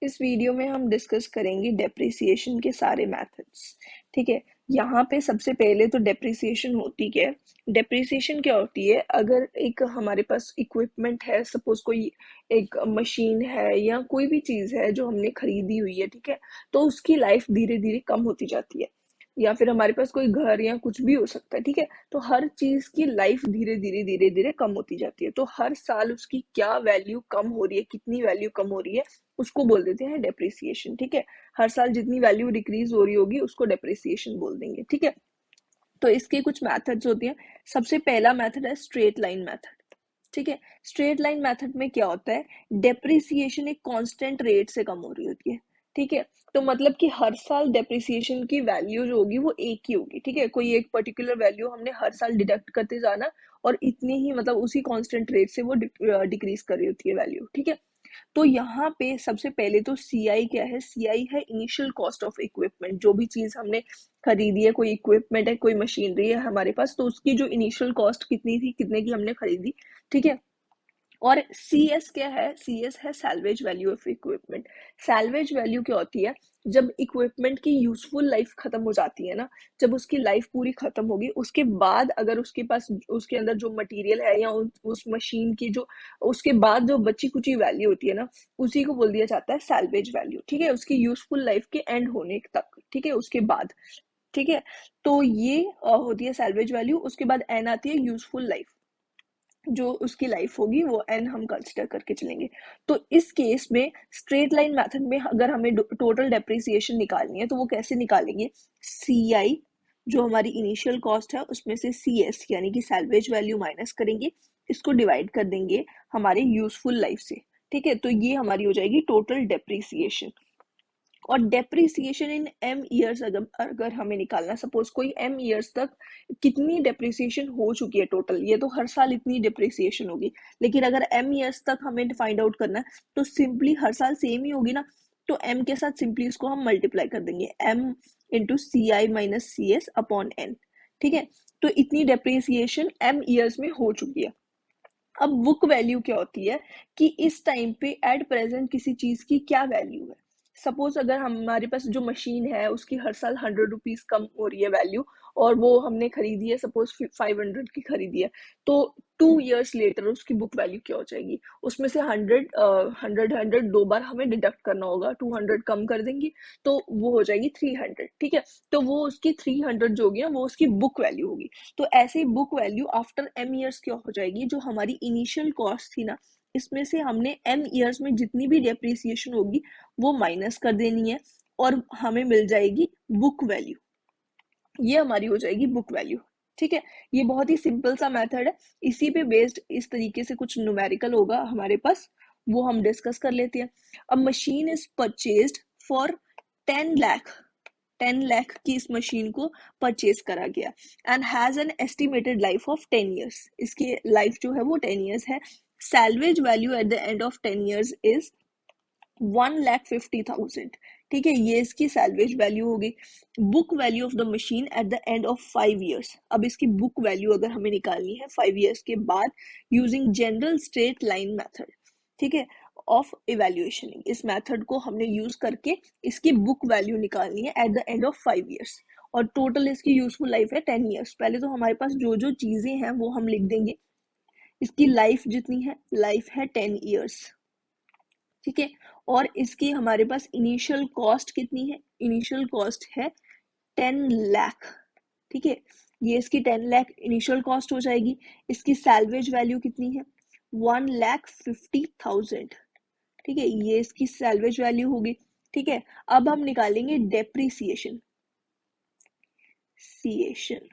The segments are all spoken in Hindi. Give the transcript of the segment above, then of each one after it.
इस वीडियो में हम डिस्कस करेंगे डेप्रिसिएशन के सारे मेथड्स। ठीक है, यहाँ पे सबसे पहले तो डेप्रिसिएशन होती क्या है। डेप्रिसिएशन क्या होती है, अगर एक हमारे पास इक्विपमेंट है, सपोज कोई एक मशीन है या कोई भी चीज़ है जो हमने खरीदी हुई है, ठीक है, तो उसकी लाइफ धीरे धीरे कम होती जाती है। या फिर हमारे पास कोई घर या कुछ भी हो सकता है, ठीक है, तो हर चीज़ की लाइफ धीरे धीरे कम होती जाती है। तो हर साल उसकी क्या वैल्यू कम हो रही है, कितनी वैल्यू कम हो रही है, उसको बोल देते हैं डेप्रिसिएशन। ठीक है, हर साल जितनी वैल्यू डिक्रीज हो रही होगी उसको डेप्रिसिएशन बोल देंगे। ठीक है, तो इसके कुछ मेथड्स होती हैं। सबसे पहला मेथड है स्ट्रेट लाइन मेथड। ठीक है, स्ट्रेट लाइन मेथड में क्या होता है, डेप्रिसिएशन एक कांस्टेंट रेट से कम हो रही होती है। ठीक है, तो मतलब कि हर साल डेप्रिसिएशन की वैल्यू जो होगी वो एक ही होगी। ठीक है, कोई एक पर्टिकुलर वैल्यू हमने हर साल डिडक्ट करते जाना और इतनी ही मतलब उसी कांस्टेंट रेट से वो डिक्रीज कर रही होती है वैल्यू। ठीक है, तो यहाँ पे सबसे पहले तो सी आई क्या है, सी आई है इनिशियल कॉस्ट ऑफ इक्विपमेंट। जो भी चीज हमने खरीदी है, कोई इक्विपमेंट है, कोई मशीनरी है हमारे पास, तो उसकी जो इनिशियल कॉस्ट कितनी थी, कितने की हमने खरीदी। ठीक है, और सी एस क्या है, सी एस है salvage value of equipment. Salvage value क्या होती है, जब इक्विपमेंट की यूजफुल लाइफ खत्म हो जाती है ना, जब उसकी लाइफ पूरी खत्म होगी उसके बाद अगर उसके पास उसके अंदर जो मटेरियल है या उस मशीन की जो उसके बाद जो बची कुची वैल्यू होती है ना, उसी को बोल दिया जाता है सैल्वेज वैल्यू। ठीक है, उसकी यूजफुल लाइफ के एंड होने तक, ठीक है, उसके बाद। ठीक है, तो ये होती है सैल्वेज वैल्यू। उसके बाद एन आती है यूजफुल लाइफ। जो उसकी लाइफ होगी वो एन हम कंसिडर करके चलेंगे। तो इस केस में स्ट्रेट लाइन मेथड में अगर हमें टोटल डेप्रिसिएशन निकालनी है तो वो कैसे निकालेंगे, सी आई जो हमारी इनिशियल कॉस्ट है उसमें से सी एस यानी कि सैल्वेज वैल्यू माइनस करेंगे, इसको डिवाइड कर देंगे हमारे यूजफुल लाइफ से। ठीक है, तो ये हमारी हो जाएगी टोटल डेप्रिसिएशन। और डेप्रिसिएशन इन एम ईयर्स अगर अगर हमें निकालना, सपोज कोई एम ईयर्स तक कितनी डेप्रिसिएशन हो चुकी है टोटल, ये तो हर साल इतनी डेप्रिसिएशन होगी, लेकिन अगर एम ईयर्स तक हमें फाइंड आउट करना है तो सिंपली हर साल सेम ही होगी ना, तो एम के साथ सिंपली इसको हम मल्टीप्लाई कर देंगे, M into C I minus C S upon N. ठीक है, तो इतनी डेप्रिसिएशन एम ईयर्स में हो चुकी है। अब बुक वैल्यू क्या होती है कि इस टाइम पे एट प्रेजेंट किसी चीज की क्या वैल्यू है। सपोज अगर हमारे पास जो मशीन है उसकी हर साल 100 रुपीज कम हो रही है वैल्यू, और वो हमने खरीदी है सपोज 500 की खरीदी है, तो 2 इयर्स लेटर उसकी बुक वैल्यू क्या हो जाएगी, उसमें से 100 दो बार हमें डिडक्ट करना होगा, 200 कम कर देंगे तो वो हो जाएगी 300। ठीक है, तो वो उसकी 300 जो होगी ना वो उसकी बुक वैल्यू होगी। तो ऐसे ही book value after M years क्या हो जाएगी, जो हमारी इनिशियल कॉस्ट थी ना, इसमें से हमने एम ईयर्स में जितनी भी डेप्रिसिएशन होगी वो माइनस कर देनी है और हमें मिल जाएगी बुक वैल्यू। ये हमारी हो जाएगी बुक वैल्यू। ठीक है, ये बहुत ही सिंपल सा मेथड है। इसी पे बेस्ड इस तरीके से कुछ न्यूमेरिकल होगा हमारे पास, वो हम डिस्कस कर लेते हैं। अब machine is purchased for 10 lakh, 10 lakh की इस मशीन को परचेज करा गया and has an estimated life of 10 years. इसकी लाइफ जो है वो 10 ईयर्स है। Salvage value eight the end of 10 years is 1,50,000। ठीक है, ये इसकी सैल्वेज वैल्यू होगी। Book value of the machine eight the end of 5 years, अब इसकी बुक वैल्यू अगर हमें निकालनी है 5 ईयर्स के बाद using general straight line method. ठीक है, ऑफ इवेल्युएशन, इस मेथड को हमने यूज करके इसकी बुक वैल्यू निकालनी है at the end of 5 years. और टोटल इसकी यूजफुल लाइफ है 10 ईयर्स। पहले तो हमारे पास जो जो चीजें हैं वो हम लिख देंगे। इसकी लाइफ जितनी है, लाइफ है 10 ईयर्स। ठीक है, और इसकी हमारे पास इनिशियल कॉस्ट कितनी है, इनिशियल कॉस्ट है 10 लाख। ठीक है, ये इसकी 10 लाख इनिशियल कॉस्ट हो जाएगी। इसकी सैल्वेज वैल्यू कितनी है, 1,50,000। ठीक है, ये इसकी सैल्वेज वैल्यू होगी। ठीक है, अब हम निकालेंगे डेप्रिसिएशन, सिएशन।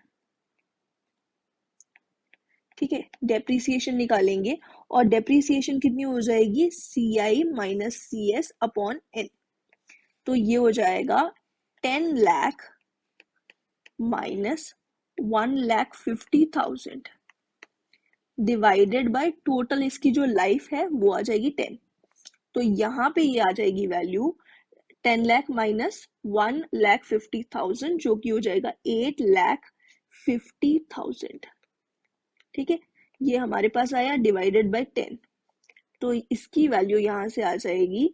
ठीक है, डेप्रिसिएशन निकालेंगे और डेप्रिसिएशन कितनी हो जाएगी, C I minus C S upon N. तो ये हो जाएगा 10 lakh minus 1,50,000 divided by total इसकी जो लाइफ है वो आ जाएगी 10। तो यहाँ पे ये आ जाएगी वैल्यू 10 लाख माइनस 1,50,000 जो कि हो जाएगा 8,50,000। ठीक है, ये हमारे पास आया डिवाइडेड बाय 10, तो इसकी वैल्यू यहाँ से आ जाएगी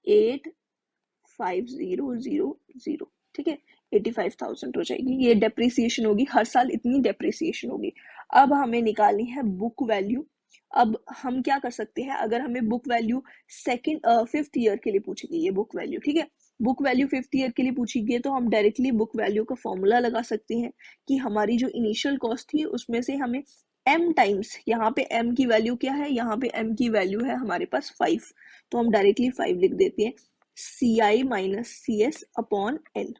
85,000, ठीक है, 85,000 हो जाएगी, ये डेप्रिसिएशन होगी, हर साल इतनी डेप्रिसिएशन होगी। अब हमें निकालनी है बुक वैल्यू। अब हम क्या कर सकते हैं, अगर हमें बुक वैल्यू फिफ्थ ईयर के लिए पूछेगी ये बुक वैल्यू, ठीक है, बुक वैल्यू फिफ्थ ईयर के लिए पूछेगी तो हम डायरेक्टली बुक वैल्यू का फॉर्मूला लगा सकते हैं कि हमारी जो इनिशियल कॉस्ट थी उसमें से हमें m टाइम्स, यहाँ पे m की वैल्यू क्या है, यहाँ पे m की वैल्यू है हमारे पास 5, तो हम डायरेक्टली 5 लिख देते हैं, CI minus CS upon N,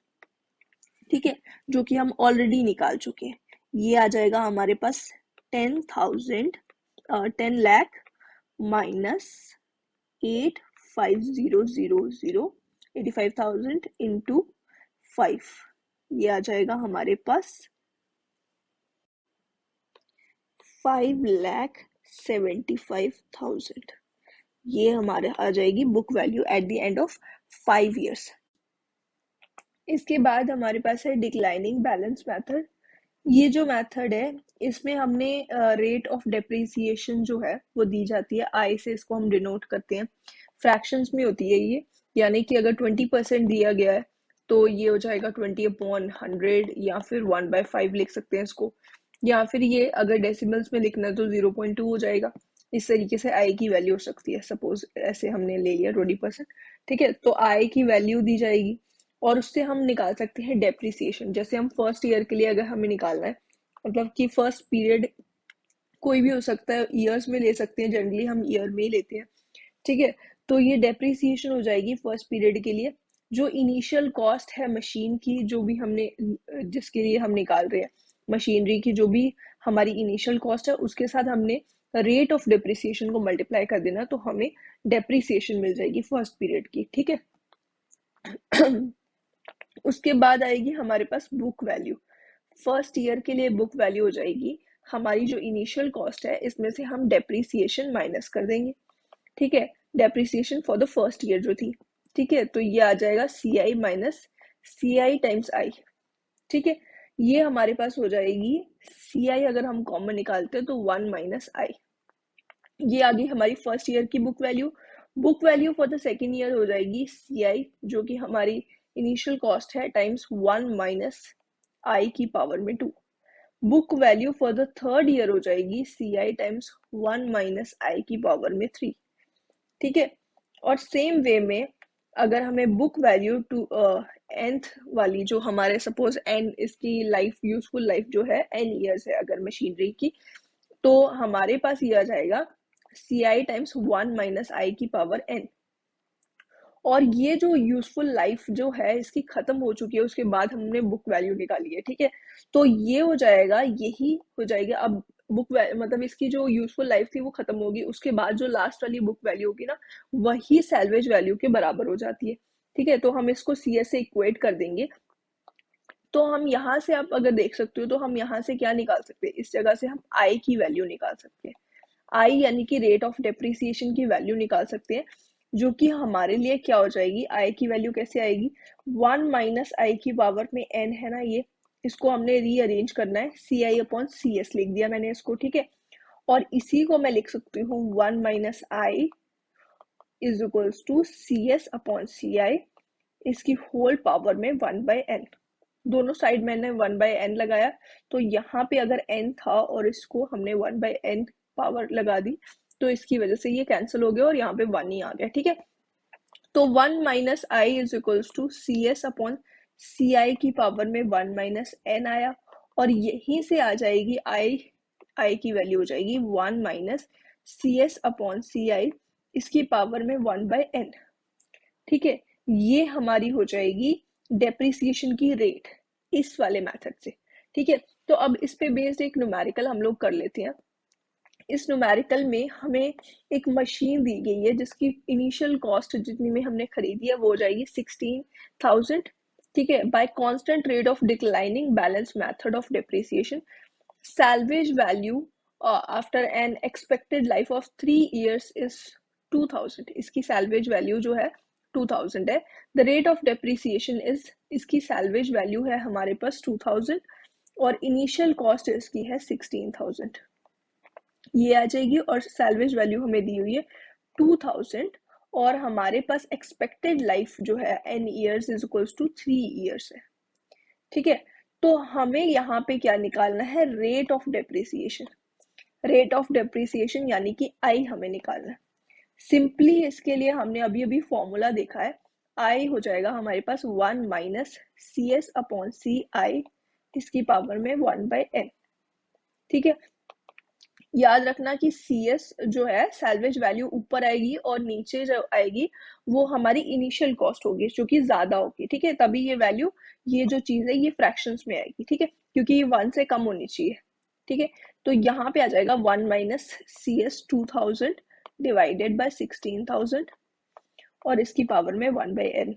ठीक है, जो कि हम ऑलरेडी निकाल चुके हैं। ये आ जाएगा हमारे पास 10 लाख माइनस 85,000 इंटू 5, ये आ जाएगा हमारे पास 5,75,000। ये हमारे आ जाएगी book value eight the end of 5 years। इसके बाद हमारे पास है डिक्लाइनिंग बैलेंस मेथड। ये जो मेथड है इसमें हमने रेट ऑफ डेप्रिसिएशन जो है वो दी जाती है, आई से इसको हम डिनोट करते हैं, फ्रैक्शंस में होती है ये, यानी कि अगर 20% दिया गया है तो ये हो जाएगा 20/100, या फिर 1/5 लिख सकते हैं इसको, या फिर ये अगर डेसिमल्स में लिखना है तो 0.2 हो जाएगा। इस तरीके से आई की वैल्यू हो सकती है, सपोज ऐसे हमने ले लिया 20%, ठीक है, तो आई की वैल्यू दी जाएगी और उससे हम निकाल सकते हैं डेप्रिसिएशन। जैसे हम फर्स्ट ईयर के लिए अगर हमें निकालना है, मतलब कि फर्स्ट पीरियड कोई भी हो सकता है, ईयर्स में ले सकते हैं, जनरली हम ईयर में ही लेते हैं, ठीक है, तो ये डेप्रिसिएशन हो जाएगी फर्स्ट पीरियड के लिए। जो इनिशियल कॉस्ट है मशीन की, जो भी हमने जिसके लिए हम निकाल रहे हैं मशीनरी की, जो भी हमारी इनिशियल कॉस्ट है उसके साथ हमने रेट ऑफ डेप्रिसिएशन को मल्टीप्लाई कर देना, तो हमें डेप्रिसिएशन मिल जाएगी फर्स्ट पीरियड की, ठीक है। उसके बाद आएगी हमारे पास बुक वैल्यू। फर्स्ट ईयर के लिए बुक वैल्यू हो जाएगी हमारी जो इनिशियल कॉस्ट है इसमें से हम डेप्रिसिएशन माइनस कर देंगे, ठीक है, depreciation for the first year जो थी, ठीक है, तो ये आ जाएगा CI minus CI times I, ठीक है, ये हमारे पास हो जाएगी CI, अगर हम कॉमन निकालते हैं तो 1 माइनस आई। ये आ गई हमारी फर्स्ट ईयर की book value. Book value for the second year हो जाएगी CI, जो कि हमारी इनिशियल कॉस्ट है, टाइम्स 1 माइनस आई की पावर में 2। Book value for the third year हो जाएगी CI टाइम्स 1 माइनस आई की पावर में 3, ठीक है। और सेम वे में अगर हमें बुक वैल्यू टू nth वाली, जो हमारे सपोज n इसकी लाइफ, यूजफुल लाइफ जो है n ईयर्स है अगर मशीनरी की, तो हमारे पास ये आ जाएगा CI टाइम्स 1 माइनस आई की पावर n। और ये जो यूजफुल लाइफ जो है इसकी खत्म हो चुकी है, उसके बाद हमने बुक वैल्यू निकाली है, ठीक है, तो ये हो जाएगा, यही हो जाएगा अब बुक मतलब इसकी जो यूजफुल लाइफ थी वो खत्म होगी, उसके बाद जो लास्ट वाली बुक वैल्यू होगी ना वही सैल्वेज वैल्यू के बराबर हो जाती है, ठीक है, तो हम इसको CS से इक्वेट कर देंगे। तो हम यहाँ से, आप अगर देख सकते हो तो हम यहाँ से क्या निकाल सकते हैं, इस जगह से हम आई की वैल्यू निकाल सकते हैं, आई यानी कि रेट ऑफ डेप्रिसिएशन की वैल्यू निकाल सकते हैं, जो कि हमारे लिए क्या हो जाएगी, आई की वैल्यू कैसे आएगी, 1 माइनस आई की पावर में n है ना, ये इसको हमने रीअरेंज करना है, CI अपॉन CS लिख दिया मैंने इसको, ठीक है, और इसी को मैं लिख सकती हूँ 1 minus I is equals to CS upon CI, इसकी होल पावर में 1/n, दोनों साइड मैंने 1/n लगाया, तो यहाँ पे अगर n था और इसको हमने 1/n पावर लगा दी तो इसकी वजह से ये कैंसिल हो गया और यहाँ पे 1 ही आ गया, ठीक है, तो 1 minus I is equals to CS upon CI की पावर में 1 माइनस n आया, और यहीं से आ जाएगी आई की वैल्यू हो जाएगी 1 माइनस CS अपॉन CI, इसकी पावर में 1/n, ठीक है, ये हमारी हो जाएगी डेप्रिसिएशन की रेट इस वाले मेथड से, ठीक है। तो अब इस पे बेस्ड एक न्यूमेरिकल हम लोग कर लेते हैं। इस न्यूमेरिकल में हमें एक मशीन दी गई है जिसकी इनिशियल कॉस्ट जितनी में हमने खरीदी है वो हो जाएगी 16,000, ठीक है, bye constant rate of declining balance method of depreciation, salvage value after an expected life of 3 years is 2000, इसकी salvage value जो है 2000 है, the rate of depreciation is, इसकी salvage value है हमारे पास 2000 और initial cost इसकी है 16,000, ये आ जाएगी, और salvage value हमें दी हुई है 2000 और हमारे पास एक्सपेक्टेड लाइफ जो है n years is equals to 3 years है। ठीक है, तो हमें यहाँ पे क्या निकालना है, rate of depreciation. Rate of depreciation यानी कि आई हमें निकालना है। सिंपली इसके लिए हमने अभी अभी फॉर्मूला देखा है, आई हो जाएगा हमारे पास 1 माइनस सी एस अपॉन सी आई इसकी पावर में 1/n। ठीक है, याद रखना कि सी एस जो है सैल्वेज वैल्यू ऊपर आएगी और नीचे जो आएगी वो हमारी इनिशियल कॉस्ट होगी जो कि ज्यादा होगी। ठीक है, तभी ये वैल्यू, ये जो चीज है ये फ्रैक्शंस में आएगी। ठीक है, क्योंकि ये 1 से कम होनी चाहिए। ठीक है, तो यहाँ पे आ जाएगा 1 minus C S 2000 divided by 16,000 और इसकी पावर में 1/n।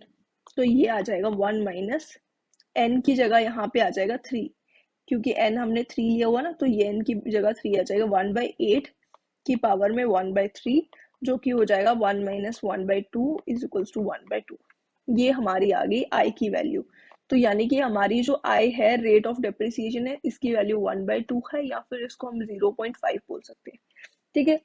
तो ये आ जाएगा 1 माइनस n की जगह यहाँ पे आ जाएगा 3, क्योंकि n हमने 3 लिया हुआ ना, तो ये n की जगह 3 आ जाएगा 1/8 की पावर में 1/3, जो कि हो जाएगा 1 माइनस 1/2 इज इक्वल्स टू 1/2। ये हमारी आ गई आई की वैल्यू। तो यानी कि हमारी जो आई है रेट ऑफ डेप्रिसिएशन है, इसकी वैल्यू 1/2 है, या फिर इसको हम 0.5 बोल सकते हैं। ठीक है,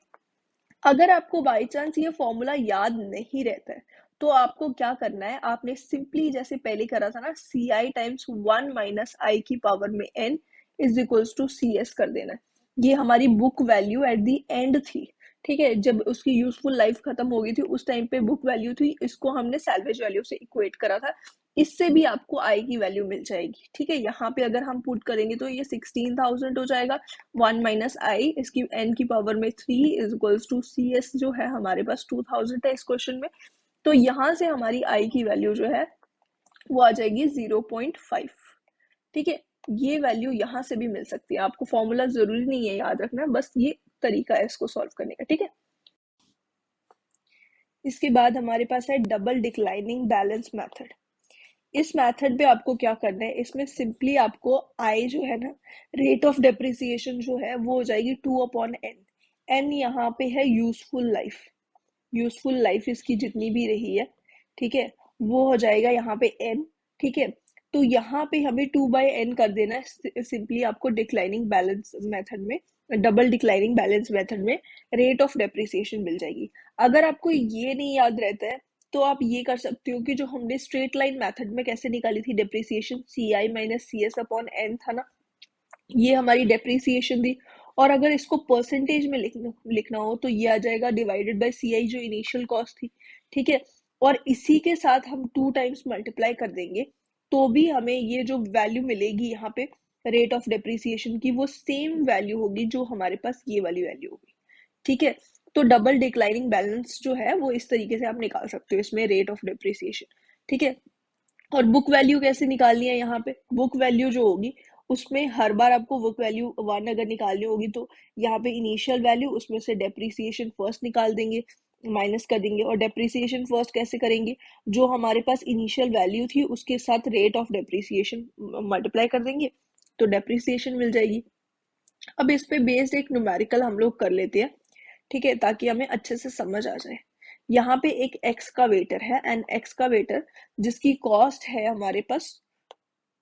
अगर आपको बाई चांस ये फॉर्मूला याद नहीं रहता है तो आपको क्या करना है, आपने सिंपली जैसे पहले करा था ना, सी आई टाइम्स 1 माइनस आई की पावर में n is equals to C S कर देना है। ये हमारी book value at the end थी। ठीक है, जब उसकी यूजफुल लाइफ खत्म हो गई थी उस टाइम पे बुक वैल्यू थी, इसको हमने सैल्वेज वैल्यू से इक्वेट करा था। इससे भी आपको आई की वैल्यू मिल जाएगी। ठीक है, यहाँ पे अगर हम पुट करेंगे तो ये 16,000 हो जाएगा। 1 माइनस आई इसकी n की पावर में 3 is equals to C S जो है हमारे पास 2000 है इस क्वेश्चन में। तो यहाँ से हमारी आई की वैल्यू जो है वो आ जाएगी 0.5। ठीक है, ये वैल्यू यहाँ से भी मिल सकती है। आपको फॉर्मूला जरूरी नहीं है याद रखना, बस ये तरीका है इसको सॉल्व करने का। ठीक है, इसके बाद हमारे पास है डबल डिक्लाइनिंग बैलेंस मेथड। इस मेथड पे आपको क्या करना है, इसमें सिंपली आपको आई जो है ना, रेट ऑफ डेप्रिसिएशन जो है वो हो जाएगी 2/n। n यहाँ पे है यूजफुल लाइफ, यूजफुल लाइफ इसकी जितनी भी रही है, ठीक है, वो हो जाएगा यहाँ पे n। ठीक है, तो यहाँ पे हमें 2/n कर देना है। सिंपली आपको डिक्लाइनिंग बैलेंस मेथड में, डबल डिक्लाइनिंग बैलेंस मेथड में रेट ऑफ डेप्रिसिएशन मिल जाएगी। अगर आपको ये नहीं याद रहता है तो आप ये कर सकते हो कि जो हमने स्ट्रेट लाइन मेथड में कैसे निकाली थी depreciation, C I minus C S upon N था ना, ये हमारी डेप्रिसिएशन थी। और अगर इसको परसेंटेज में लिखना हो तो ये आ जाएगा डिवाइडेड बाय सी आई जो इनिशियल कॉस्ट थी। ठीक है, और इसी के साथ हम 2 टाइम्स मल्टीप्लाई कर देंगे तो भी हमें ये जो वैल्यू मिलेगी यहाँ पे रेट ऑफ डेप्रिसिएशन की, वो सेम वैल्यू होगी जो हमारे पास ये वाली वैल्यू होगी। ठीक है, तो डबल डिक्लाइनिंग बैलेंस जो है वो इस तरीके से आप निकाल सकते हो इसमें रेट ऑफ डेप्रिसिएशन। ठीक है, और बुक वैल्यू कैसे निकालनी है, यहाँ पे बुक वैल्यू जो होगी उसमें हर बार आपको बुक वैल्यू 1 अगर निकालनी होगी तो यहाँ पे इनिशियल वैल्यू, उसमें से डेप्रिसिएशन फर्स्ट निकाल देंगे, माइनस कर देंगे। और डेप्रिसिएशन फर्स्ट कैसे करेंगे, जो हमारे पास इनिशियल वैल्यू थी उसके साथ रेट ऑफ डेप्रिसिएशन मल्टीप्लाई कर देंगे तो डेप्रिसिएशन मिल जाएगी। अब इस पे बेस्ड एक न्यूमेरिकल हम लोग कर लेते हैं। ठीक है, ताकि हमें अच्छे से समझ आ जाए। यहाँ पे एक एक्सकावेटर है, एंड एक्सकावेटर जिसकी कॉस्ट है हमारे पास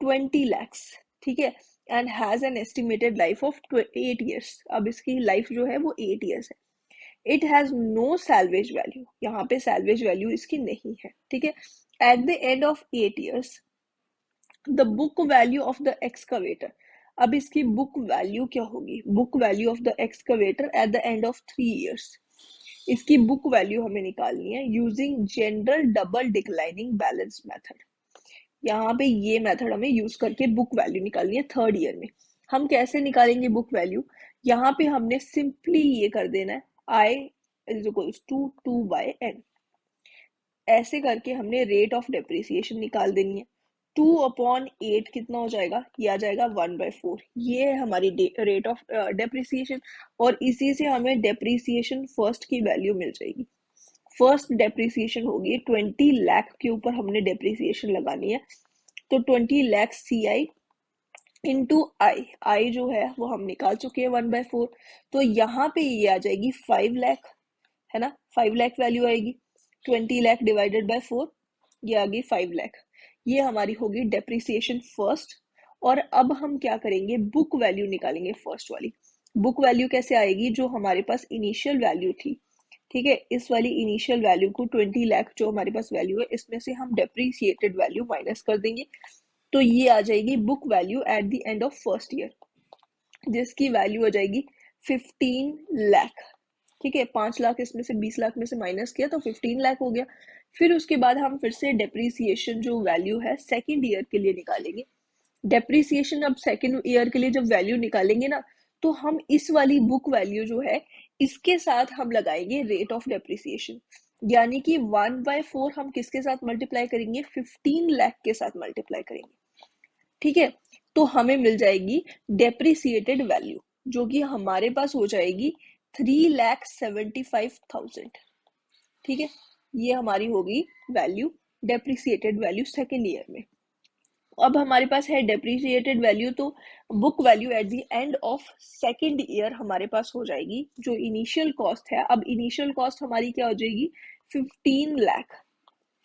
20 lakhs। ठीक है, and has an estimated life of 8 years। अब इसकी लाइफ जो है वो 8 years है। It has no salvage value, यहाँ पे सैल्वेज वैल्यू इसकी नहीं है। ठीक है, at the end of 8 years the book value of the excavator. अब इसकी बुक वैल्यू क्या होगी, book value of the excavator at the end of 3 years। इसकी बुक वैल्यू हमें निकालनी है using general double declining balance method. यहाँ पे ये मेथड हमें यूज करके बुक वैल्यू निकालनी है 3rd ईयर में। हम कैसे निकालेंगे बुक वैल्यू, यहाँ पे हमने सिंपली ये कर देना है आई इज इक्वल्स टू 2/n। ऐसे करके हमने रेट ऑफ डेप्रिसिएशन निकाल देनी है। 2/8 कितना हो जाएगा, ये आ जाएगा 1/4। ये है हमारी रेट ऑफ डेप्रिसिएशन, और इसी से हमें डेप्रिसिएशन फर्स्ट की वैल्यू मिल जाएगी। फर्स्ट डेप्रिसिएशन होगी 20 लाख के ऊपर हमने डेप्रिसिएशन लगानी है, तो 20 लाख सी आई इंटू आई, आई जो है वो हम निकाल चुके हैं 1/4। तो यहाँ पे ये आ जाएगी 5 लाख, है ना, 5 लाख वैल्यू आएगी। 20 लाख डिवाइडेड बाय 4, ये आ गई 5 लाख। ये हमारी होगी डेप्रिसिएशन फर्स्ट। और अब हम क्या करेंगे, बुक वैल्यू निकालेंगे फर्स्ट वाली। बुक वैल्यू कैसे आएगी, जो हमारे पास इनिशियल वैल्यू थी ठीक है, इस वाली इनिशियल वैल्यू को 20 लाख जो हमारे पास वैल्यू है इसमें से हम डेप्रीसिएटेड वैल्यू माइनस कर देंगे, तो ये आ जाएगी book value eight the end of first year, जिसकी वैल्यू हो जाएगी 15 लाख। ठीक है, 5 लाख इसमें से 20 लाख में से माइनस किया तो 15 लाख हो गया। फिर उसके बाद हम फिर से डेप्रीसिएशन जो वैल्यू है सेकेंड ईयर के लिए निकालेंगे। डेप्रीसिएशन अब सेकेंड ईयर के लिए जब वैल्यू निकालेंगे ना, तो हम इस वाली बुक वैल्यू जो है इसके साथ हम लगाएंगे रेट ऑफ डेप्रीसिएशन, यानी कि 1/4 हम किसके साथ मल्टीप्लाई करेंगे, 15 लाख के साथ मल्टीप्लाई करेंगे। ठीक है, तो हमें मिल जाएगी डेप्रिसिएटेड वैल्यू जो कि हमारे पास हो जाएगी 3,75,000। ठीक है, ये हमारी होगी value, depreciated value second year में। अब हमारे पास है डेप्रिसिएटेड वैल्यू, तो book value eight the end of second year हमारे पास हो जाएगी जो इनिशियल कॉस्ट है। अब इनिशियल कॉस्ट हमारी क्या हो जाएगी, 15 लाख।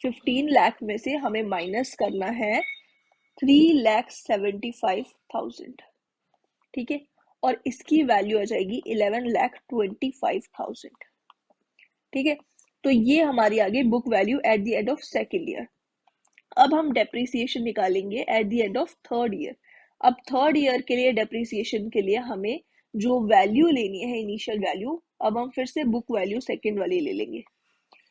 15 लाख में से हमें माइनस करना है 3,75,000। ठीक है, और इसकी वैल्यू आ जाएगी 11,25,000। ठीक है, तो ये हमारी आ गई book value eight the end of second year. अब हम डेप्रिसिएशन निकालेंगे eight the end of third year. अब थर्ड ईयर के लिए डेप्रिसिएशन के लिए हमें जो वैल्यू लेनी है इनिशियल वैल्यू, अब हम फिर से बुक वैल्यू सेकेंड वाली ले लेंगे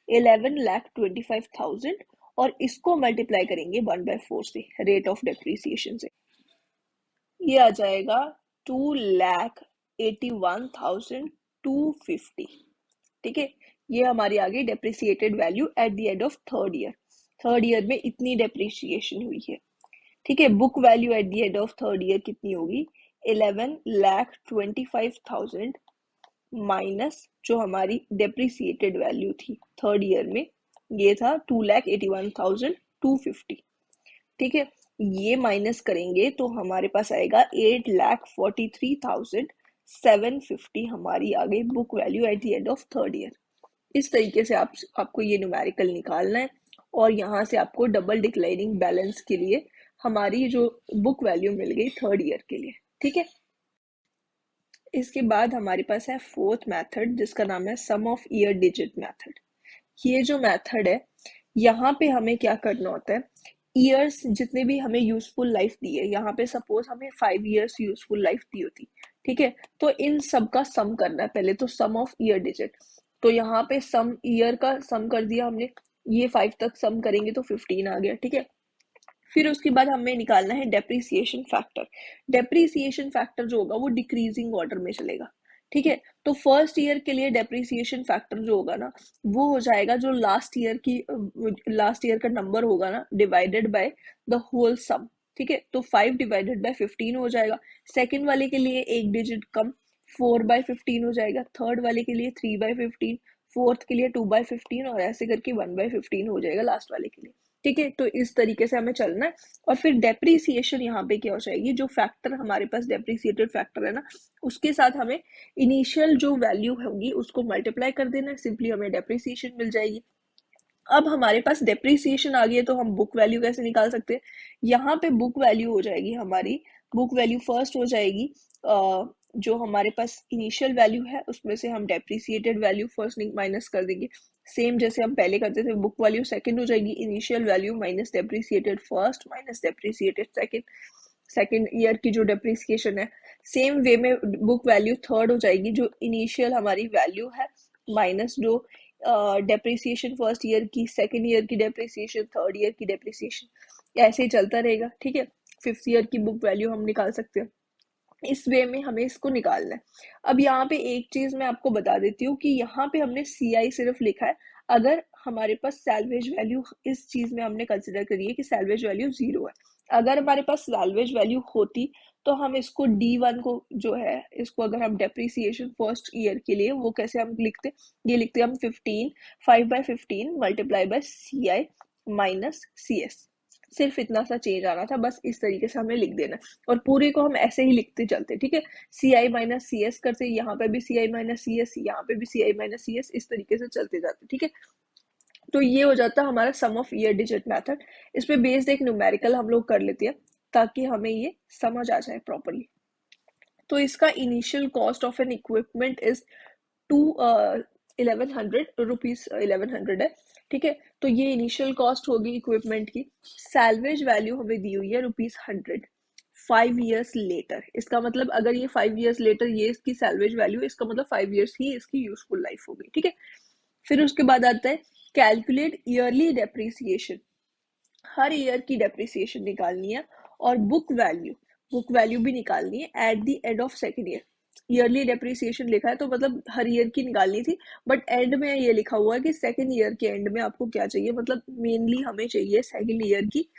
11,25,000 और इसको मल्टीप्लाई करेंगे 1/4 से, रेट ऑफ डेप्रिसिएशन से। ये आ जाएगा 2,81,250। ठीक है, ये हमारी आ गई depreciated value eight the end of third year. Third year में इतनी डेप्रिसिएशन हुई है। ठीक है, book value eight the end of third year कितनी होगी, 11,25,000 माइनस जो हमारी डेप्रिसिएटेड वैल्यू थी थर्ड ईयर में, ये था 2,81,250। ठीक है, ये माइनस करेंगे तो हमारे पास आएगा 8,43,750 हमारी आ गई book value eight the end of third year. इस तरीके से आपको ये न्यूमेरिकल निकालना है और यहाँ से आपको डबल डिक्लाइनिंग बैलेंस के लिए हमारी जो बुक वैल्यू मिल गई थर्ड ईयर के लिए। ठीक है, इसके बाद हमारे पास है फोर्थ मेथड जिसका नाम है सम ऑफ ईयर डिजिट मेथड। ये जो मेथड है, यहाँ पे हमें क्या करना होता है, ईयर्स जितने भी हमें यूजफुल लाइफ दी है, यहाँ पे सपोज हमें 5 ईयर्स यूजफुल लाइफ दी होती, ठीक है, तो इन सब का सम करना है पहले, तो सम ऑफ ईयर डिजिट। तो यहाँ पे सम ईयर का सम कर दिया हमने, ये 5 तक सम करेंगे तो 15 आ गया। ठीक है, फिर उसके बाद हमें निकालना है डेप्रिसिएशन फैक्टर। डेप्रिसिएशन फैक्टर जो होगा वो डिक्रीजिंग ऑर्डर में चलेगा। ठीक है, तो फर्स्ट ईयर के लिए डेप्रिसिएशन फैक्टर जो होगा ना, वो हो जाएगा जो लास्ट ईयर का नंबर होगा ना डिवाइडेड बाय द होल सम। ठीक है, तो 5 डिवाइडेड बाय 15 हो जाएगा। सेकेंड वाले के लिए एक डिजिट कम, 4/15 हो जाएगा। थर्ड वाले के लिए 3/15, फोर्थ के लिए 2/15 और ऐसे करके 1/15 हो जाएगा लास्ट वाले के लिए। ठीक है, तो इस तरीके से हमें चलना है। और फिर डेप्रीसिएशन यहाँ पे क्या हो जाएगी, जो फैक्टर हमारे पास डेप्रीसिएटेड फैक्टर है ना, उसके साथ हमें इनिशियल जो वैल्यू होगी उसको मल्टीप्लाई कर देना है, सिंपली हमें डेप्रीसिएशन मिल जाएगी। अब हमारे पास डेप्रीसिएशन आ गई है तो हम बुक वैल्यू कैसे निकाल सकते हैं, यहाँ पे बुक वैल्यू हो जाएगी हमारी, बुक वैल्यू फर्स्ट हो जाएगी जो हमारे पास इनिशियल वैल्यू है उसमें से हम डेप्रीसिएटेड वैल्यू फर्स्ट माइनस कर देंगे, सेम जैसे हम पहले करते थे। बुक वैल्यू सेकंड हो जाएगी initial value minus depreciated first minus depreciated second, second year की जो डेप्रीसिएशन है। सेम वे में बुक वैल्यू थर्ड हो जाएगी जो इनिशियल हमारी वैल्यू है माइनस जो डेप्रीसिएशन फर्स्ट ईयर की, सेकंड ईयर की डेप्रीसिएशन, थर्ड ईयर की डेप्रीसिएशन, ऐसे ही चलता रहेगा। ठीक है, फिफ्थ ईयर की बुक वैल्यू हम निकाल सकते हैं। इस वे में हमें इसको निकालना है। अब यहाँ पे एक चीज मैं आपको बता देती हूँ कि यहाँ पे हमने CI सिर्फ लिखा है, अगर हमारे पास सैल्वेज वैल्यू, इस चीज में हमने कंसिडर करी है कि सैल्वेज वैल्यू 0 है। अगर हमारे पास सैल्वेज वैल्यू होती तो हम इसको D1 को जो है, इसको अगर हम डेप्रीसिएशन फर्स्ट ईयर के लिए वो कैसे हम लिखते, ये लिखते हम 15 5/15 multiply by CI minus CS। सिर्फ इतना सा चेंज आना था, बस इस तरीके से हमें लिख देना और पूरे को हम ऐसे ही लिखते चलते। ठीक है, CI माइनस CS करते, यहाँ पे भी CI माइनस CS, यहाँ पे भी CI माइनस CS, इस तरीके से चलते जाते। ठीक है, तो ये हो जाता है हमारा सम ऑफ ईयर डिजिट मेथड। इस पे बेस्ड एक न्यूमेरिकल हम लोग कर लेते हैं ताकि हमें ये समझ आ जाए प्रॉपरली। तो इसका initial cost of N equipment is 2 1100 है, ठीक है। तो ये इनिशियल कॉस्ट होगी इक्विपमेंट की। सैल्वेज वैल्यू हमें दी हुई है ₹100 5 years लेटर। इसका मतलब अगर ये 5 years लेटर ये इसकी सैल्वेज वैल्यू, इसका मतलब 5 years ही इसकी यूजफुल लाइफ होगी, ठीक है। फिर उसके बाद आता है कैलकुलेट ईयरली डेप्रिसिएशन। हर ईयर की डेप्रिसिएशन निकालनी है और बुक वैल्यू भी निकालनी है at the end of second year. Yearly depreciation लिखा है तो मतलब हर ईयर की निकालनी थी, बट एंड में ये लिखा हुआ है कि सेकेंड ईयर के एंड में आपको क्या चाहिए, मतलब मेनली हमें चाहिए सेकेंड ईयर की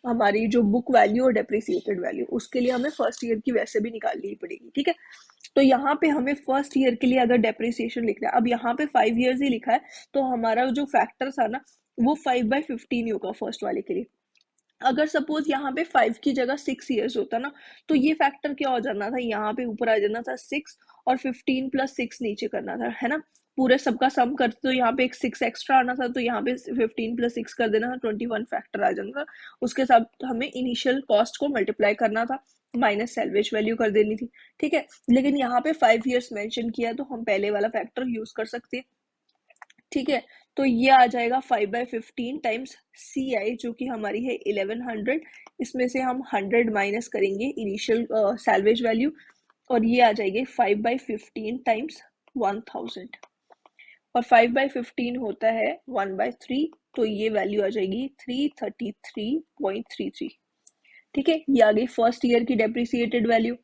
हमारी जो बुक वैल्यू और डेप्रिसिएटेड वैल्यू, उसके लिए हमें फर्स्ट ईयर की वैसे भी निकालनी ही पड़ेगी, ठीक है। तो यहाँ पे हमें फर्स्ट ईयर के लिए अगर डेप्रिसिएशन लिखना है, अब यहाँ पे 5 years ही लिखा है, तो हमारा जो फैक्टर था ना वो 5/15 ही होगा फर्स्ट वाले के लिए। अगर सपोज यहाँ पे 5 की जगह 6 years होता ना, तो ये फैक्टर क्या हो जाना था, यहाँ पे ऊपर आ जाना था 6 और 15 + 6 नीचे करना था, है ना। पूरे सबका सम करते तो यहाँ पे एक 6 एक्स्ट्रा आना था, तो यहाँ पे 15 + 6 कर देना था, 21 फैक्टर आ जाना था। उसके साथ हमें इनिशियल कॉस्ट को मल्टीप्लाई करना था, माइनस सैल्वेज वैल्यू कर देनी थी, ठीक है। लेकिन यहाँ पे 5 years मेंशन किया तो हम पहले वाला फैक्टर यूज कर सकते हैं, ठीक है। तो ये आ जाएगा 5/15 टाइम्स CI जो कि हमारी है 1100। इसमें से हम 100 माइनस करेंगे इनिशियल सैल्वेज वैल्यू, और ये आ जाएगी 5/15 टाइम्स 1000। और 5/15 होता है 1/3, तो ये वैल्यू आ जाएगी 333.33, ठीक है। ये आ गई फर्स्ट ईयर की डेप्रिसिएटेड वैल्यू।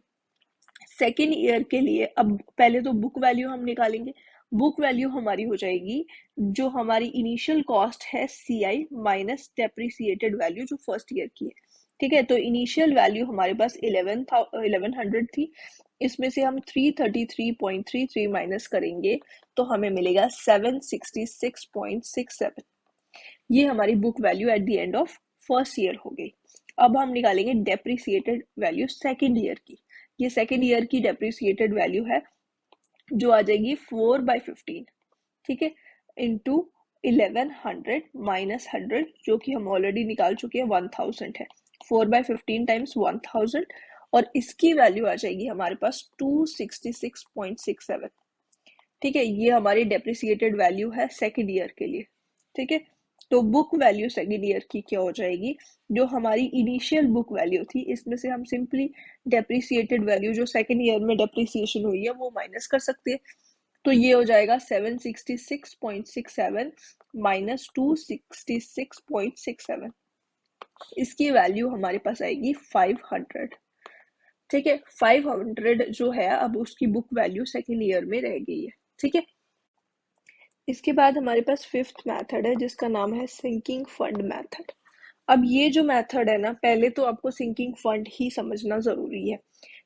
सेकेंड ईयर के लिए अब पहले तो बुक वैल्यू हम निकालेंगे। बुक वैल्यू हमारी हो जाएगी जो हमारी इनिशियल कॉस्ट है CI माइनस डेप्रिसिएटेड वैल्यू जो फर्स्ट ईयर की है, ठीक है। तो इनिशियल वैल्यू हमारे पास 1100 थी, इसमें से हम 333.33 माइनस करेंगे तो हमें मिलेगा 766.67। ये हमारी book value eight the end of first year हो गई। अब हम निकालेंगे डेप्रिसिएटेड वैल्यू सेकेंड ईयर की। ये सेकेंड ईयर की डेप्रिसिएटेड वैल्यू है जो आ जाएगी 4/15, ठीक है, इंटू 1100 माइनस 100 जो कि हम ऑलरेडी निकाल चुके हैं 1000 है। 4/15 टाइम्स 1000 और इसकी वैल्यू आ जाएगी हमारे पास 266.67, ठीक है। ये हमारी डेप्रिसिएटेड वैल्यू है सेकेंड ईयर के लिए, ठीक है। तो बुक वैल्यू सेकेंड ईयर की क्या हो जाएगी, जो हमारी इनिशियल बुक वैल्यू थी इसमें से हम सिंपली डेप्रिसिएटेड वैल्यू जो सेकेंड ईयर में डेप्रिसिएशन हुई है वो माइनस कर सकते हैं। तो ये हो जाएगा 766.67 माइनस 266.67। इसकी वैल्यू हमारे पास आएगी 500, ठीक है। 500 जो है अब उसकी बुक वैल्यू सेकेंड ईयर में रह गई है, ठीक है। इसके बाद हमारे पास फिफ्थ मेथड है जिसका नाम है सिंकिंग फंड मेथड। अब ये जो मेथड है ना, पहले तो आपको सिंकिंग फंड ही समझना जरूरी है।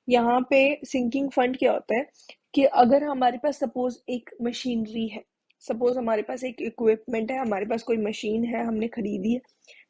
यहाँ पे सिंकिंग फंड क्या होता है कि अगर हमारे पास सपोज एक मशीनरी है, सपोज हमारे पास एक इक्विपमेंट है, हमारे पास कोई मशीन है हमने खरीदी है,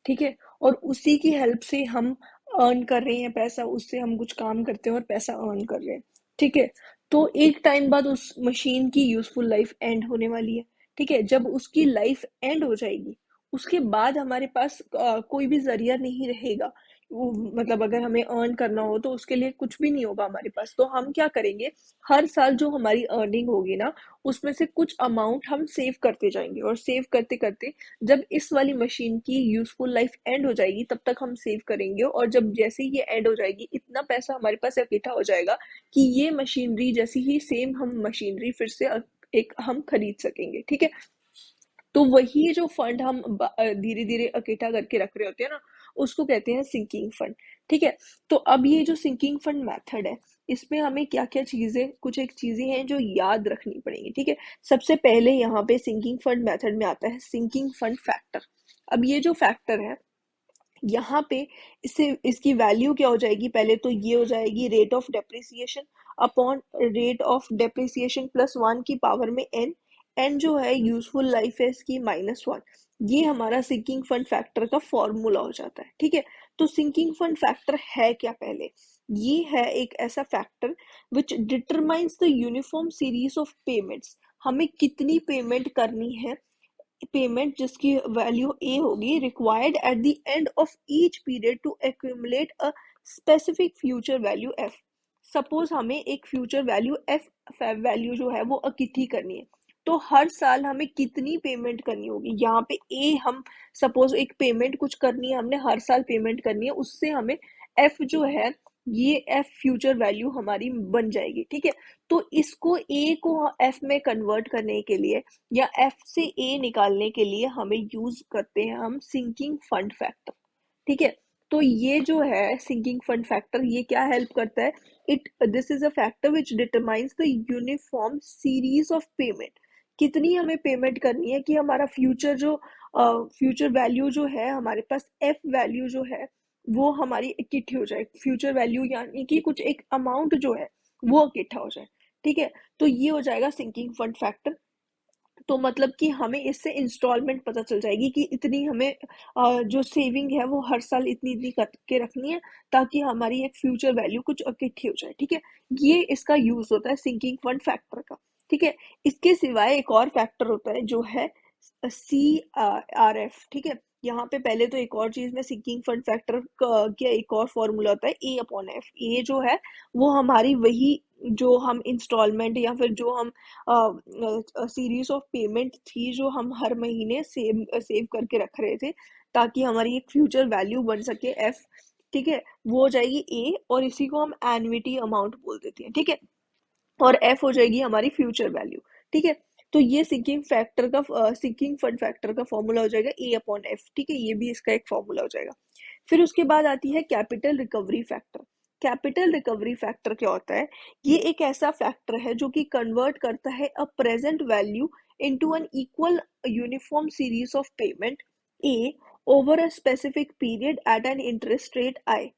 ठीक है, और उसी की हेल्प से हम अर्न कर रहे हैं पैसा, उससे हम कुछ काम करते हैं और पैसा अर्न कर रहे हैं, ठीक है। तो एक टाइम बाद उस मशीन की यूजफुल लाइफ एंड होने वाली है, ठीक है। जब उसकी लाइफ एंड हो जाएगी उसके बाद हमारे पास कोई भी जरिया नहीं रहेगा, मतलब अगर हमें अर्न करना हो तो उसके लिए कुछ भी नहीं होगा हमारे पास। तो हम क्या करेंगे, हर साल जो हमारी अर्निंग होगी ना उसमें से कुछ अमाउंट हम सेव करते जाएंगे, और सेव करते करते जब इस वाली मशीन की यूजफुल लाइफ एंड हो जाएगी तब तक हम सेव करेंगे, और जब जैसे ही ये एंड हो जाएगी इतना पैसा हमारे पास इकट्ठा हो जाएगा कि ये मशीनरी जैसी ही सेम हम मशीनरी फिर से एक हम खरीद सकेंगे, ठीक है। तो वही जो फंड हम धीरे धीरे इकट्ठा करके रख रहे होते हैं ना उसको कहते हैं सिंकिंग फंड, ठीक है। तो अब ये जो सिंकिंग फंड मेथड है इसमें हमें क्या क्या चीजें, कुछ एक चीजें हैं जो याद रखनी पड़ेंगी, ठीक है। सबसे पहले यहाँ पे सिंकिंग फंड मेथड में आता है सिंकिंग फंड फैक्टर। अब ये जो फैक्टर है यहाँ पे इससे इसकी वैल्यू क्या हो जाएगी, पहले तो ये हो जाएगी rate of depreciation upon rate of depreciation plus 1 की पावर में n। एन जो है यूजफुल लाइफ है इसकी -1। ये हमारा सिंकिंग फंड फैक्टर का फॉर्मूला हो जाता है, ठीक है। तो सिंकिंग फंड फैक्टर है क्या, पहले ये है एक ऐसा factor which determines the uniform series of payments. हमें कितनी पेमेंट करनी है, पेमेंट जिसकी वैल्यू ए होगी required at the end of each period to accumulate a specific future value F. Suppose हमें एक फ्यूचर वैल्यू एफ वैल्यू जो है वो इकट्ठी करनी है, तो हर साल हमें कितनी पेमेंट करनी होगी, यहाँ पे ए हम सपोज एक पेमेंट कुछ करनी है, हमने हर साल पेमेंट करनी है, उससे हमें एफ जो है ये एफ फ्यूचर वैल्यू हमारी बन जाएगी, ठीक है। तो इसको ए को एफ में कन्वर्ट करने के लिए या एफ से ए निकालने के लिए हमें यूज करते हैं हम सिंकिंग फंड फैक्टर, ठीक है। तो ये जो है सिंकिंग फंड फैक्टर ये क्या हेल्प करता है, it this is a factor which determines the uniform series of payment, कितनी हमें पेमेंट करनी है कि हमारा फ्यूचर जो फ्यूचर वैल्यू जो है हमारे पास एफ वैल्यू जो है वो हमारी इकट्ठी हो जाए, फ्यूचर वैल्यू यानी कि कुछ एक अमाउंट जो है वो इकट्ठा हो जाए, ठीक है। तो ये हो जाएगा सिंकिंग फंड फैक्टर। तो मतलब कि हमें इससे इंस्टॉलमेंट पता चल जाएगी कि इतनी हमें जो सेविंग है वो हर साल इतनी इतनी करके रखनी है ताकि हमारी एक फ्यूचर वैल्यू कुछ इकट्ठी हो जाए, ठीक है। ये इसका यूज होता है सिंकिंग फंड फैक्टर का, ठीक है। इसके सिवाय एक और फैक्टर होता है जो है CRF, ठीक है। यहाँ पे पहले तो एक और चीज में सिंकिंग फंड फैक्टर का एक और फॉर्मूला होता है A/F। ए जो है वो हमारी वही जो हम इंस्टॉलमेंट या फिर जो हम सीरीज ऑफ पेमेंट थी जो हम हर महीने सेव सेव करके रख रहे थे ताकि हमारी एक फ्यूचर वैल्यू बन सके एफ, ठीक है। वो हो जाएगी ए और इसी को हम एन्युटी अमाउंट बोल देते हैं, ठीक है। और एफ हो जाएगी हमारी फ्यूचर वैल्यू, ठीक है। तो ये सिंकिंग फंड फैक्टर का फॉर्मूला हो जाएगा A/F, ठीक है। ये भी इसका एक फॉर्मूला हो जाएगा। फिर उसके बाद आती है capital recovery factor. Capital recovery factor क्या होता है, ये एक ऐसा फैक्टर है जो कि कन्वर्ट करता है a present value into an equal uniform series of payment A over a specific period at an interest rate I,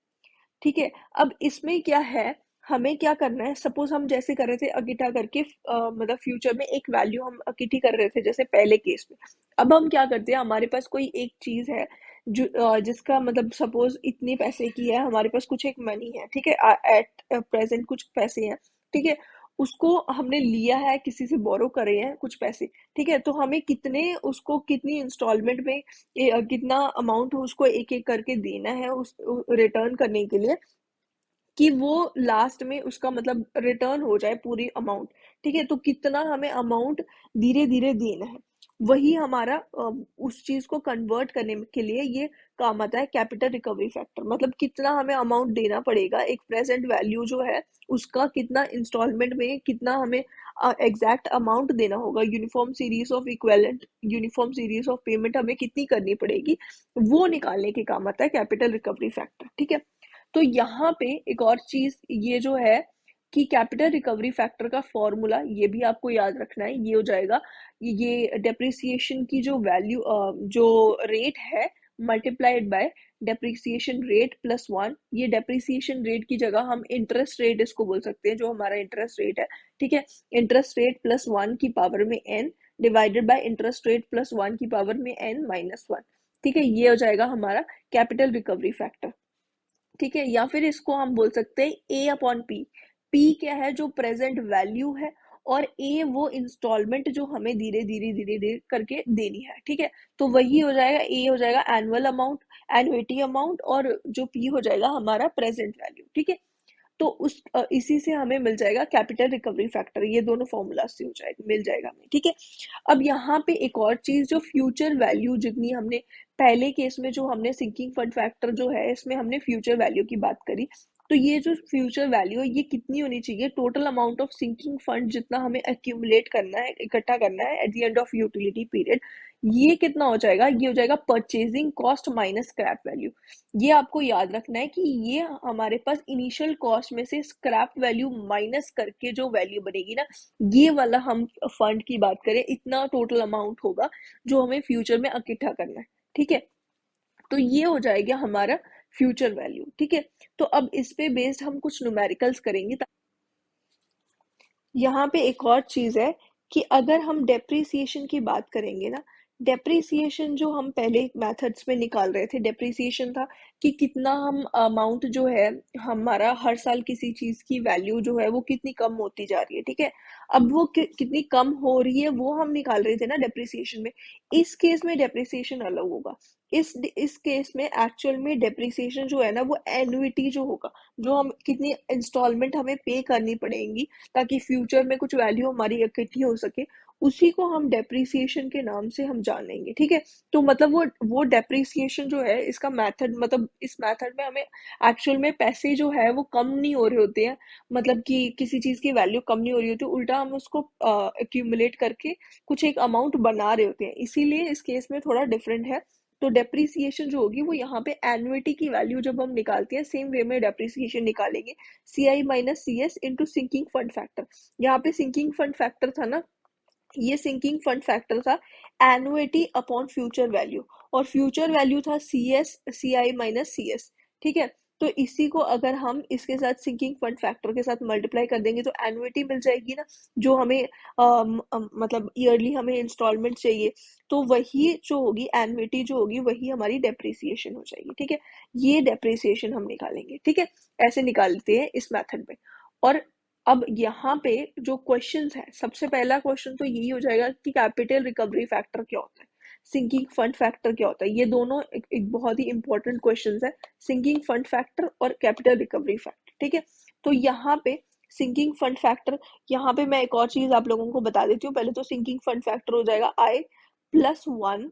ठीक है। अब इसमें क्या है, हमें क्या करना है, सपोज हम जैसे कर रहे थे इकट्ठा करके मतलब फ्यूचर में एक वैल्यू हम इकट्ठी कर रहे थे जैसे पहले केस में। अब हम क्या करते हैं, हमारे पास कोई एक चीज है जो जिसका मतलब सपोज इतने पैसे की है, हमारे पास कुछ एक मनी है, ठीक है। एट प्रेजेंट कुछ पैसे हैं, ठीक है। उसको हमने लिया है, किसी से बोरो करे हैं कुछ पैसे, ठीक है। तो हमें कितने उसको कितनी इंस्टॉलमेंट में कितना अमाउंट उसको एक एक करके देना है उस रिटर्न करने के लिए कि वो लास्ट में उसका मतलब रिटर्न हो जाए पूरी अमाउंट, ठीक है। तो कितना हमें अमाउंट धीरे धीरे देना है, वही हमारा उस चीज को कन्वर्ट करने के लिए ये काम आता है कैपिटल रिकवरी फैक्टर। मतलब कितना हमें अमाउंट देना पड़ेगा, एक प्रेजेंट वैल्यू जो है उसका कितना इंस्टॉलमेंट में कितना हमें एग्जैक्ट अमाउंट देना होगा, uniform series of equivalent uniform series of payment हमें कितनी करनी पड़ेगी, वो निकालने के काम आता है कैपिटल रिकवरी फैक्टर, ठीक है। तो यहाँ पे एक और चीज ये जो है कि कैपिटल रिकवरी फैक्टर का फॉर्मूला ये भी आपको याद रखना है, ये हो जाएगा ये डेप्रिसिएशन की जो वैल्यू जो रेट है multiplied by depreciation rate plus 1। ये डेप्रिसिएशन रेट की जगह हम इंटरेस्ट रेट इसको बोल सकते हैं, जो हमारा इंटरेस्ट रेट है, ठीक है। इंटरेस्ट रेट प्लस 1 की पावर में n divided by interest rate plus 1 की पावर में n माइनस 1, ठीक है। ये हो जाएगा हमारा कैपिटल रिकवरी फैक्टर, ठीक है। या फिर इसको हम बोल सकते हैं A/P। पी क्या है, जो प्रेजेंट वैल्यू है, और ए वो इंस्टॉलमेंट जो हमें धीरे धीरे धीरे धीरे करके देनी है, ठीक है। तो वही हो जाएगा, ए हो जाएगा एनुअल अमाउंट, एनुइटी अमाउंट, और जो पी हो जाएगा हमारा प्रेजेंट वैल्यू, ठीक है। तो इसी से हमें मिल जाएगा कैपिटल रिकवरी फैक्टर, ये दोनों फॉर्मूला से हो जाएगा, मिल जाएगा हमें, ठीक है। अब यहाँ पे एक और चीज, जो फ्यूचर वैल्यू जितनी हमने पहले केस में जो हमने सिंकिंग फंड फैक्टर जो है इसमें हमने फ्यूचर वैल्यू की बात करी, तो ये जो फ्यूचर वैल्यू है ये कितनी होनी चाहिए, total amount of sinking fund जितना हमें एक्यूमुलेट करना है, इकट्ठा करना है at the end of utility period, ये कितना हो जाएगा, ये हो जाएगा purchasing cost minus scrap value. ये आपको याद रखना है कि ये हमारे पास इनिशियल कॉस्ट में से स्क्रैप वैल्यू माइनस करके जो वैल्यू बनेगी ना, ये वाला हम फंड की बात करें, इतना टोटल अमाउंट होगा जो हमें फ्यूचर में इकट्ठा करना है, ठीक है। तो ये हो जाएगा हमारा फ्यूचर वैल्यू, ठीक है। तो अब इस पे बेस्ड हम कुछ न्यूमेरिकल्स करेंगे। यहाँ पे एक और चीज है कि अगर हम डेप्रिसिएशन की बात करेंगे ना, डेप्रिसिएशन जो हम पहले मेथड्स में निकाल रहे थे, डेप्रिसिएशन था कि कितना हम अमाउंट जो है हमारा हर साल किसी चीज की वैल्यू जो है वो कितनी कम होती जा रही है, ठीक है। अब वो कितनी कम हो रही है वो हम निकाल रहे थे ना डेप्रिसिएशन में। इस केस में डेप्रिसिएशन अलग होगा। इस केस में एक्चुअल में डेप्रिसिएशन जो है ना वो एन्युइटी जो होगा, जो हम कितनी इंस्टॉलमेंट हमें पे करनी पड़ेगी ताकि फ्यूचर में कुछ वैल्यू हमारी इकट्ठी हो सके, उसी को हम डेप्रिसिएशन के नाम से हम जानेंगे, ठीक है। तो मतलब वो डेप्रिसिएशन जो है, इसका मेथड, मतलब इस मेथड में हमें एक्चुअल में पैसे जो है वो कम नहीं हो रहे होते हैं, मतलब कि किसी चीज की वैल्यू कम नहीं हो रही होती, उल्टा हम उसको एक्यूमुलेट करके कुछ एक अमाउंट बना रहे होते हैं, इसीलिए इस केस में थोड़ा डिफरेंट है। तो डेप्रिसिएशन जो होगी वो यहाँ पे एनुइटी की वैल्यू जब हम निकालते हैं, सेम वे में डेप्रिसिएशन निकालेंगे, C I minus C S into sinking fund factor. यहाँ पे सिंकिंग फंड फैक्टर था ना, ये सिंकिंग फंड फैक्टर था एनुइटी अपॉन फ्यूचर वैल्यू, और फ्यूचर वैल्यू था C S, C I minus C S, ठीक है। तो इसी को अगर हम इसके साथ सिंकिंग फंड फैक्टर के साथ मल्टीप्लाई कर देंगे तो एनुइटी मिल जाएगी ना, जो हमें मतलब ईयरली हमें इंस्टॉलमेंट चाहिए, तो वही जो होगी एनुइटी जो होगी वही हमारी डेप्रिसिएशन हो जाएगी, ठीक है। ये डेप्रिसिएशन हम निकालेंगे, ठीक है, ऐसे निकालते हैं इस मेथड में। और अब यहाँ पे जो क्वेश्चंस है, सबसे पहला क्वेश्चन तो यही हो जाएगा कि कैपिटल रिकवरी फैक्टर क्या होता है, सिंकिंग फंड फैक्टर क्या होता है। ये दोनों एक बहुत ही इंपॉर्टेंट क्वेश्चंस है, सिंकिंग फंड फैक्टर और कैपिटल रिकवरी फैक्टर, ठीक है। तो यहाँ पे सिंकिंग फंड फैक्टर, यहाँ पे मैं एक और चीज आप लोगों को बता देती हूँ। पहले तो सिंकिंग फंड फैक्टर हो जाएगा I+1,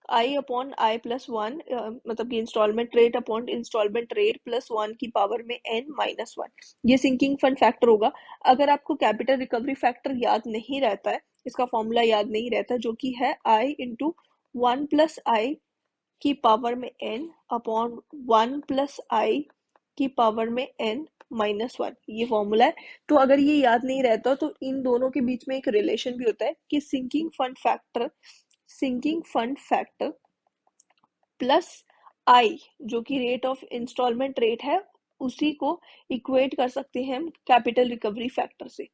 आई अपॉन I+1, मतलब कि installment rate upon installment rate +1 की पावर में n-1, ये सिंकिंग फंड फैक्टर होगा। अगर आपको कैपिटल रिकवरी फैक्टर याद नहीं रहता है, इसका फॉर्मूला याद नहीं रहता, जो कि है I इंटू 1+i की पावर में n अपॉन 1+i की पावर में n-1, ये फॉर्मूला है। तो अगर ये याद नहीं रहता तो इन दोनों के बीच में एक रिलेशन भी होता है कि सिंकिंग फंड फैक्टर प्लस आई, जो कि रेट ऑफ इंस्टॉलमेंट रेट है, उसी को इक्वेट कर सकते हैं हम कैपिटल रिकवरी फैक्टर से।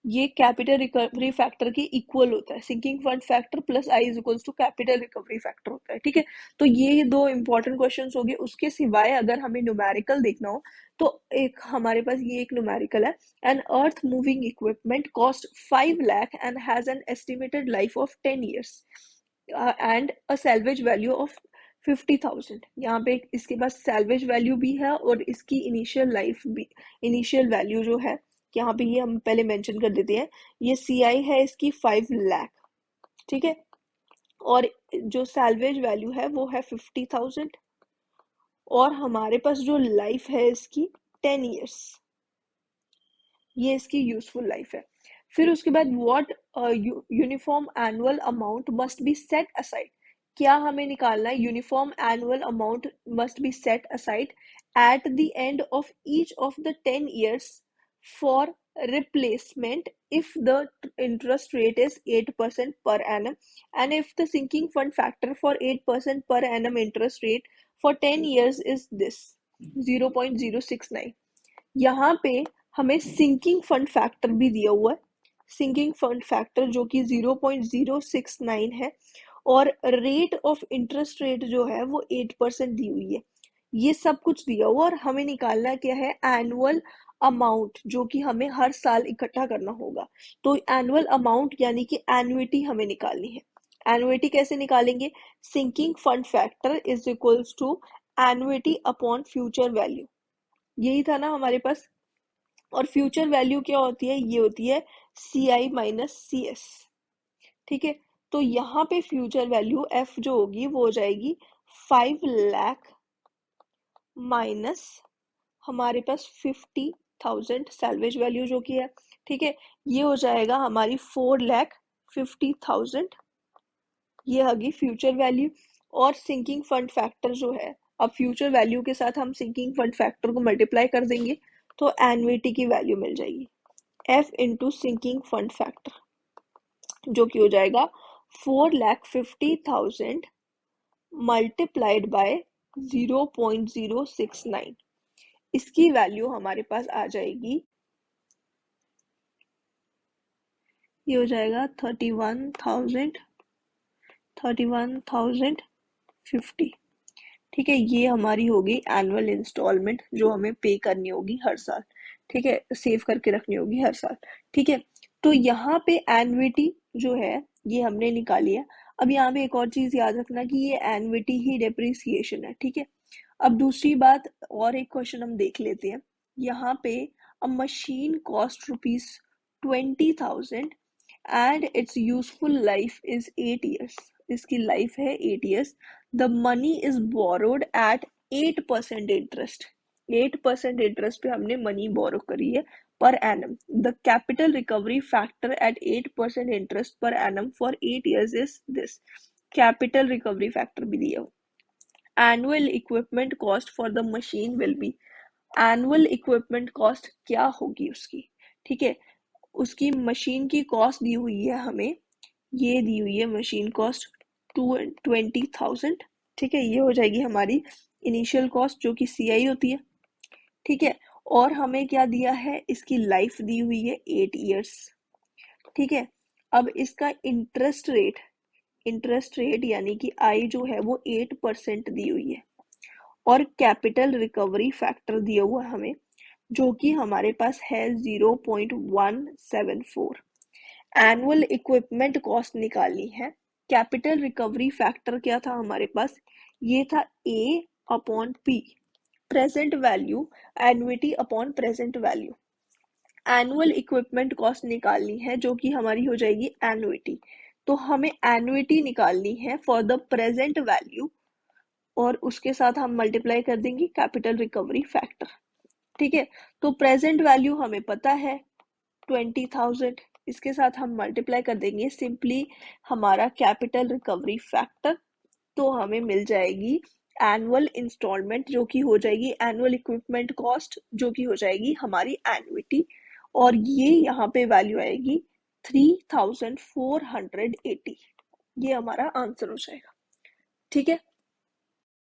ये कैपिटल रिकवरी फैक्टर के इक्वल होता है, sinking fund factor plus I is equals to capital recovery factor होता है, ठीक है। तो ये दो इंपॉर्टेंट क्वेश्चंस हो गए। उसके सिवाय अगर हमें न्यूमेरिकल देखना हो तो एक हमारे पास ये एक न्यूमेरिकल है, an earth moving equipment cost 5 lakh and has an estimated life of 10 years and a salvage value of 50,000। यहाँ पे इसके पास सैल्वेज वैल्यू भी है और इसकी इनिशियल लाइफ भी, इनिशियल वैल्यू जो है यहाँ पे ये हम पहले मेंशन कर देते हैं, ये सी आई है इसकी 5 लाख, ठीक है, और जो सैल्वेज वैल्यू है वो है 50,000, और हमारे पास जो लाइफ है इसकी 10 years, ये इसकी यूजफुल लाइफ है। फिर उसके बाद what uniform annual amount must be set aside, क्या हमें निकालना है, uniform annual amount must be set aside eight the end of each of the 10 years for replacement if the interest rate is 8% per annum and if the sinking fund factor for 8% per annum interest rate for 10 years is this 0.069। यहाँ पे हमें सिंकिंग फंड फैक्टर भी दिया हुआ है, सिंकिंग फंड फैक्टर जो कि 0.069 है, और रेट ऑफ इंटरेस्ट रेट जो है वो 8% दी हुई है। ये सब कुछ दिया हुआ और हमें निकालना क्या है, एनुअल अमाउंट, जो कि हमें हर साल इकट्ठा करना होगा। तो एनुअल अमाउंट यानी कि एनुइटी हमें निकालनी है। एनुइटी कैसे निकालेंगे, sinking fund factor is equals to annuity upon future value, यही था ना हमारे पास। और फ्यूचर वैल्यू क्या होती है, ये होती है सी आई माइनस सी एस, ठीक है। तो यहाँ पे फ्यूचर वैल्यू एफ जो होगी वो हो जाएगी 5 लाख माइनस हमारे पास 50,000 सैल्वेज वैल्यू जो की है, ठीक है, ये हो जाएगा हमारी 4,50,000, ये होगी फ्यूचर वैल्यू। और सिंकिंग फंड फैक्टर जो है, अब फ्यूचर वैल्यू के साथ हम सिंकिंग फंड फैक्टर को मल्टीप्लाई कर देंगे तो एनुइटी की वैल्यू मिल जाएगी F into sinking fund factor, जो कि हो जाएगा 4,50,000 मल्टीप्लाइड बाय 0.069। इसकी वैल्यू हमारे पास आ जाएगी, ये हो जाएगा 31,050, ठीक है। ये हमारी होगी एनुअल इंस्टॉलमेंट जो हमें पे करनी होगी हर साल, ठीक है, सेव करके रखनी होगी हर साल, ठीक है। तो यहाँ पे एनुइटी जो है ये हमने निकाली है। अब यहाँ पे एक और चीज याद रखना कि ये एनुइटी ही डेप्रिसिएशन है, ठीक है। अब दूसरी बात, और एक क्वेश्चन हम देख लेते हैं। यहाँ पे a machine cost rupees 20,000 and its useful life is 8 years, इसकी लाइफ है 8 years। The money is borrowed at 8% interest, 8% interest पे हमने मनी बोरो करी है per annum. The capital recovery factor at 8% interest per annum for 8 years is this, capital recovery factor भी दिया हो। Annual equipment cost for the machine will be, annual equipment cost क्या होगी उसकी, ठीक है। उसकी मशीन की कॉस्ट दी हुई है हमें, ये दी हुई है मशीन कॉस्ट 20,000, ठीक है। ये हो जाएगी हमारी इनिशियल कॉस्ट जो कि CI होती है, ठीक है। और हमें क्या दिया है, इसकी लाइफ दी हुई है 8 years, ठीक है। अब इसका इंटरेस्ट रेट यानी कि आई जो है वो 8% दी हुई है, और कैपिटल रिकवरी फैक्टर दिया हुआ है हमें जो कि हमारे पास है 0.174। एनुअल इक्विपमेंट कॉस्ट निकालनी है। कैपिटल रिकवरी फैक्टर क्या था हमारे पास, ये था A/P, present value, annuity upon present value. Annual equipment cost निकालनी है जो कि हमारी हो जाएगी एन्युटी, तो हमें एन्युटी निकालनी है फॉर द प्रेजेंट वैल्यू, और उसके साथ हम मल्टीप्लाई कर देंगे कैपिटल रिकवरी फैक्टर, ठीक है। तो प्रेजेंट वैल्यू हमें पता है 20,000, इसके साथ हम मल्टीप्लाई कर देंगे सिंपली हमारा कैपिटल रिकवरी फैक्टर, तो हमें मिल जाएगी एनुअल इंस्टॉलमेंट जो कि हो जाएगी एनुअल इक्विपमेंट कॉस्ट जो कि हो जाएगी हमारी एन्युटी, और ये यहाँ पे वैल्यू आएगी 3,480, ये हमारा आंसर हो जाएगा, ठीक है।